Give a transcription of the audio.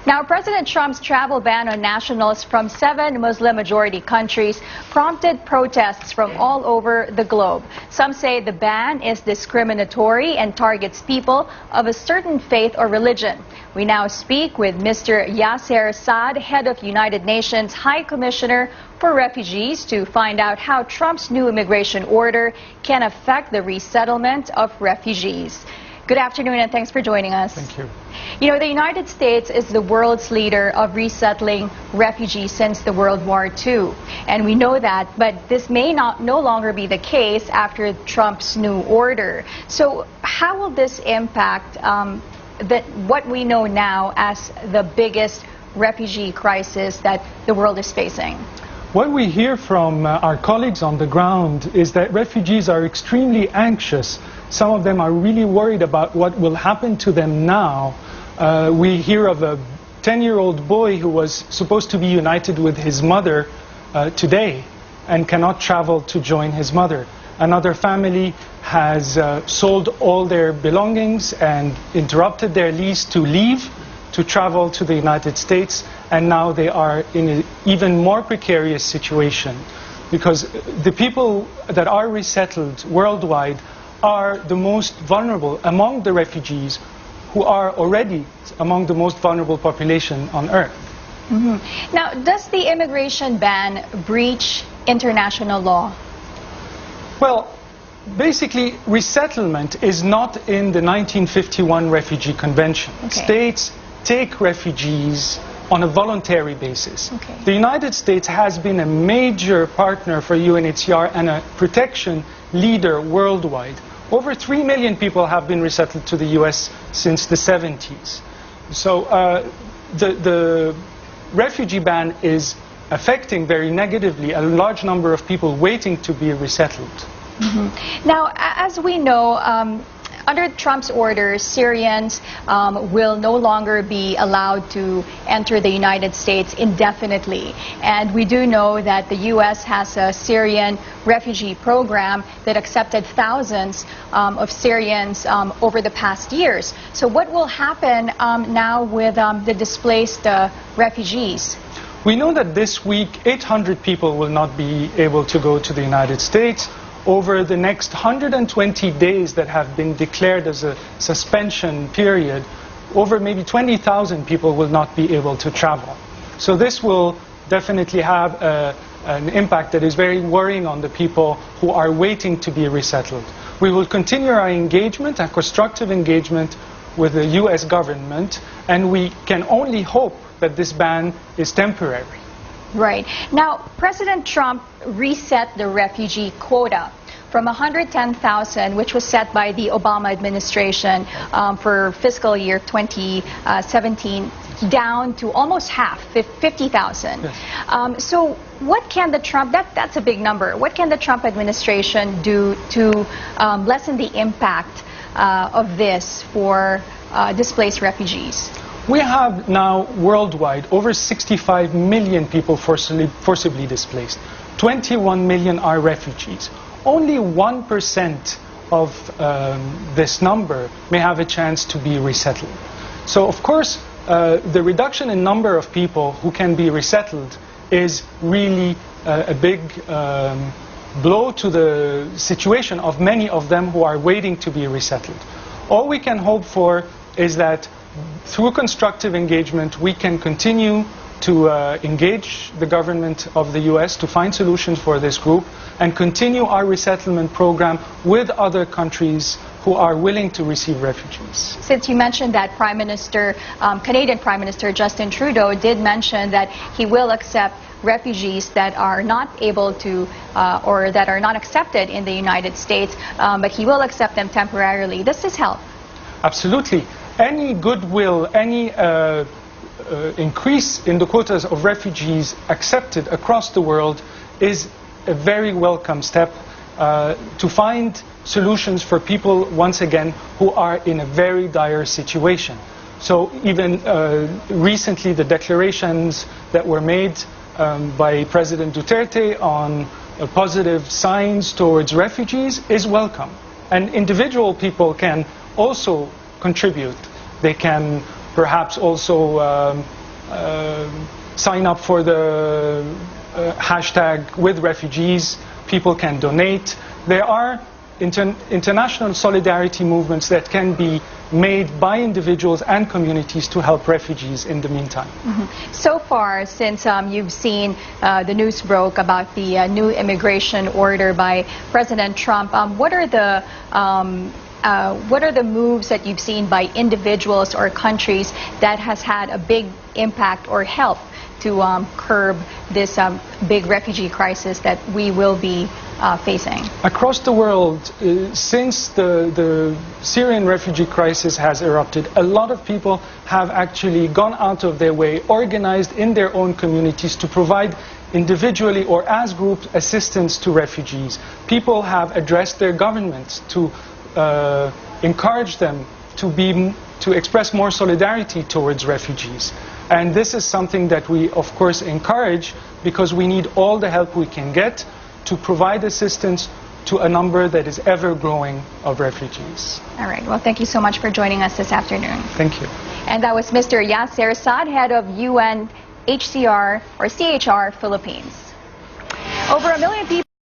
Now, President Trump's travel ban on nationals from 7 Muslim-majority countries prompted protests from all over the globe. Some say the ban is discriminatory and targets people of a certain faith or religion. We now speak with Mr. Yasser Saad, head of United Nations High Commissioner for Refugees, to find out how Trump's new immigration order can affect the resettlement of refugees. Good afternoon, and thanks for joining us. Thank you. You know, the United States is the world's leader of resettling refugees since the World War II. And we know that, but this may no longer be the case after Trump's new order. So how will this impact what we know now as the biggest refugee crisis that the world is facing? What we hear from our colleagues on the ground is that refugees are extremely anxious. Some of them are really worried about what will happen to them now. We hear of a 10-year-old boy who was supposed to be united with his mother today and cannot travel to join his mother. Another family has sold all their belongings and interrupted their lease to leave to travel to the United States, and now they are in an even more precarious situation because the people that are resettled worldwide are the most vulnerable among the refugees, who are already among the most vulnerable population on earth. Mm-hmm. Now, does the immigration ban breach international law? Well, basically, resettlement is not in the 1951 Refugee Convention. Okay. States take refugees on a voluntary basis. Okay. The United States has been a major partner for UNHCR and a protection leader worldwide. Over 3 million people have been resettled to the US since the 70s. So the refugee ban is affecting very negatively a large number of people waiting to be resettled. Mm-hmm. Now, as we know, under Trump's orders, Syrians will no longer be allowed to enter the United States indefinitely. And we do know that the U.S. has a Syrian refugee program that accepted thousands of Syrians over the past years. So what will happen now with the displaced refugees? We know that this week 800 people will not be able to go to the United States. Over the next 120 days that have been declared as a suspension period, over maybe 20,000 people will not be able to travel. So this will definitely have an impact that is very worrying on the people who are waiting to be resettled. We will continue our engagement, our constructive engagement with the US government, and we can only hope that this ban is temporary. Right. Now, President Trump reset the refugee quota from 110,000, which was set by the Obama administration for fiscal year 2017, down to almost half, 50,000. Yes. So what can the Trump, that's a big number, what can the Trump administration do to lessen the impact of this for displaced refugees? We have now worldwide over 65 million people forcibly displaced. 21 million are refugees. Only 1% of this number may have a chance to be resettled. So, of course, the reduction in number of people who can be resettled is really a big blow to the situation of many of them who are waiting to be resettled. All we can hope for is that through constructive engagement, we can continue to engage the government of the US to find solutions for this group and continue our resettlement program with other countries who are willing to receive refugees. Since you mentioned that Canadian Prime Minister Justin Trudeau did mention that he will accept refugees that are not able to or that are not accepted in the United States, but he will accept them temporarily. Does this help? Absolutely. Any goodwill, any increase in the quotas of refugees accepted across the world is a very welcome step to find solutions for people, once again, who are in a very dire situation. So even recently, the declarations that were made by President Duterte on positive signs towards refugees is welcome. And individual people can also contribute. They can perhaps also sign up for the hashtag with refugees. People can donate. There are international solidarity movements that can be made by individuals and communities to help refugees in the meantime. So far, since you've seen the news broke about the new immigration order by President Trump, what are the moves that you've seen by individuals or countries that has had a big impact or help to curb this big refugee crisis that we will be facing? Across the world, since the Syrian refugee crisis has erupted, a lot of people have actually gone out of their way, organized in their own communities to provide individually or as groups assistance to refugees. People have addressed their governments to encourage them to express more solidarity towards refugees. And this is something that we, of course, encourage because we need all the help we can get to provide assistance to a number that is ever growing of refugees. All right. Well, thank you so much for joining us this afternoon. Thank you. And that was Mr. Yasser Saad, head of UNHCR or CHR Philippines. Over 1 million people